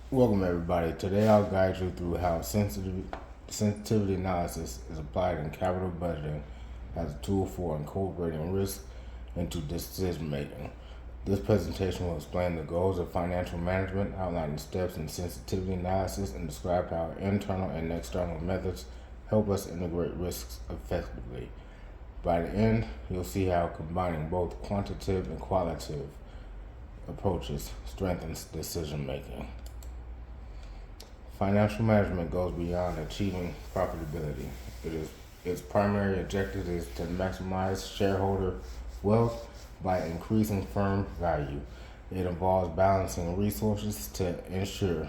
Welcome everybody. Today I'll guide you through how sensitivity analysis is applied in capital budgeting as a tool for incorporating risk into decision making. This presentation will explain the goals of financial management, outline the steps in sensitivity analysis, and describe how internal and external methods help us integrate risks effectively. By the end, you'll see how combining both quantitative and qualitative approaches strengthens decision making. Financial management goes beyond achieving profitability. Its primary objective is to maximize shareholder wealth by increasing firm value. It involves balancing resources to ensure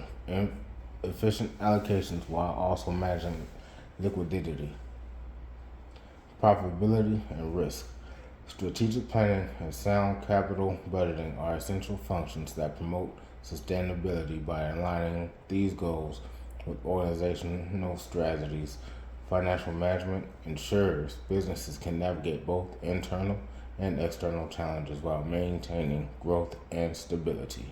efficient allocations while also managing liquidity, profitability, and risk. Strategic planning and sound capital budgeting are essential functions that promote sustainability by aligning these goals with organizational strategies. Financial management ensures businesses can navigate both internal and external challenges while maintaining growth and stability.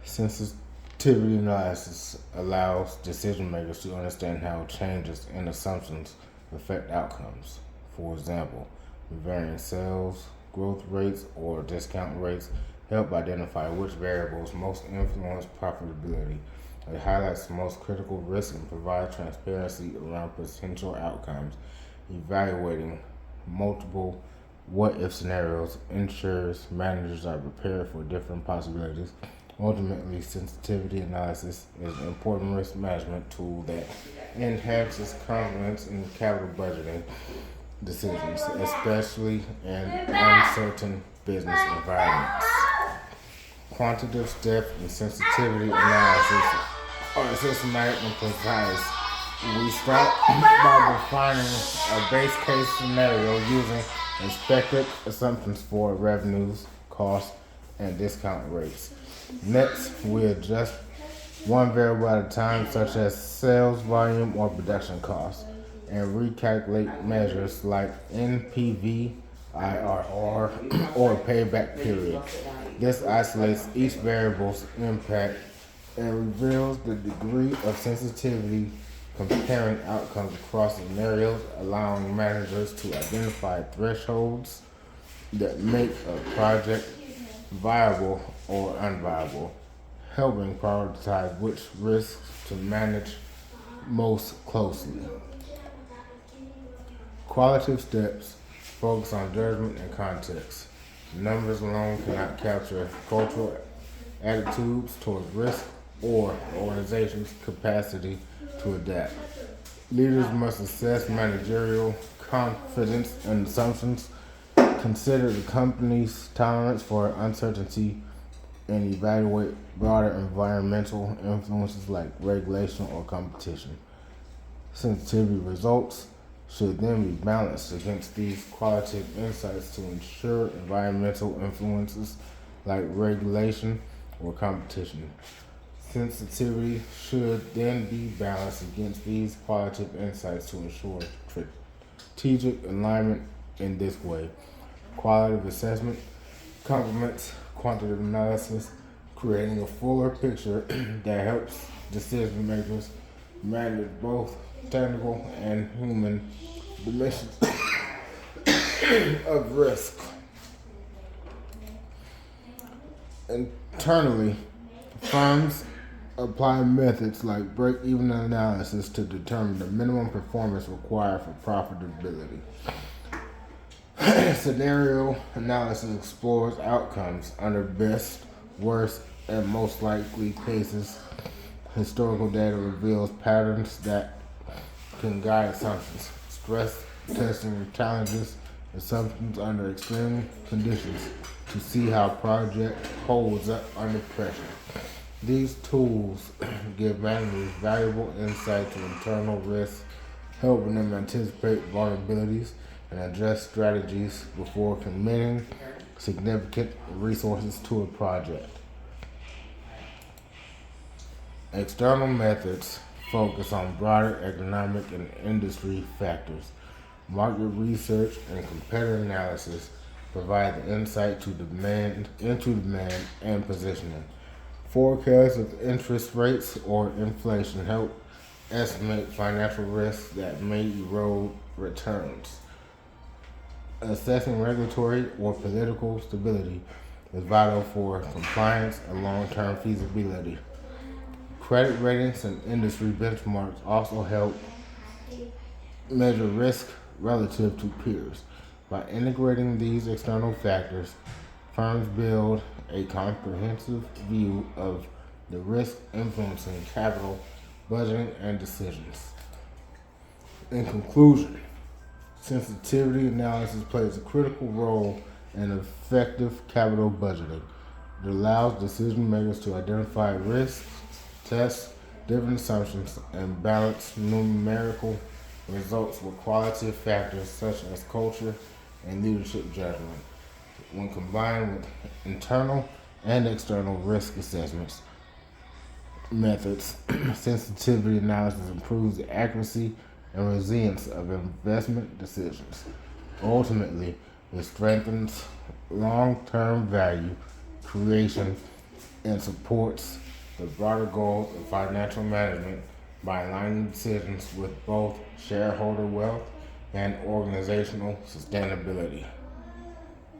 Sensitivity analysis allows decision makers to understand how changes in assumptions affect outcomes. For example, varying sales growth rates or discount rates help identify which variables most influence profitability. It highlights the most critical risks and provides transparency around potential outcomes. Evaluating multiple what-if scenarios ensures managers are prepared for different possibilities. Ultimately, sensitivity analysis is an important risk management tool that enhances confidence in capital budgeting decisions, especially in uncertain business environments. Quantitative steps in sensitivity analysis are systematic and precise. We start by defining a base case scenario using expected assumptions for revenues, costs, and discount rates. Next, we adjust one variable at a time, such as sales volume or production costs, and recalculate measures like NPV, IRR, or payback period. This isolates each variable's impact and reveals the degree of sensitivity comparing outcomes across scenarios, allowing managers to identify thresholds that make a project viable or unviable, helping prioritize which risks to manage most closely. Qualitative steps focus on judgment and context. Numbers alone cannot capture cultural attitudes towards risk or the organization's capacity to adapt. Leaders must assess managerial confidence and assumptions, consider the company's tolerance for uncertainty, and evaluate broader environmental influences like regulation or competition. Sensitivity results should then be balanced against these qualitative insights to ensure environmental influences like regulation or competition. Sensitivity should then be balanced against these qualitative insights to ensure strategic alignment. In this way, qualitative assessment complements quantitative analysis, creating a fuller picture that helps decision makers manage both technical and human dimensions of risk. Internally, firms apply methods like break-even analysis to determine the minimum performance required for profitability. Scenario analysis explores outcomes under best, worst, and most likely cases. Historical data reveals patterns that can guide assumptions. Stress testing challenges assumptions under extreme conditions to see how project holds up under pressure. These tools give managers valuable insight to internal risks, helping them anticipate vulnerabilities and adjust strategies before committing significant resources to a project. External methods focus on broader economic and industry factors. Market research and competitor analysis provide the insight into demand and positioning. Forecasts of interest rates or inflation help estimate financial risks that may erode returns. Assessing regulatory or political stability is vital for compliance and long-term feasibility. Credit ratings and industry benchmarks also help measure risk relative to peers. By integrating these external factors, firms build a comprehensive view of the risk influencing capital, budgeting, and decisions. In conclusion, sensitivity analysis plays a critical role in effective capital budgeting. It allows decision makers to identify risks, test different assumptions, and balance numerical results with qualitative factors such as culture and leadership judgment. When combined with internal and external risk assessments methods, sensitivity analysis improves the accuracy and resilience of investment decisions. Ultimately, it strengthens long-term value creation and supports the broader goal of financial management by aligning decisions with both shareholder wealth and organizational sustainability.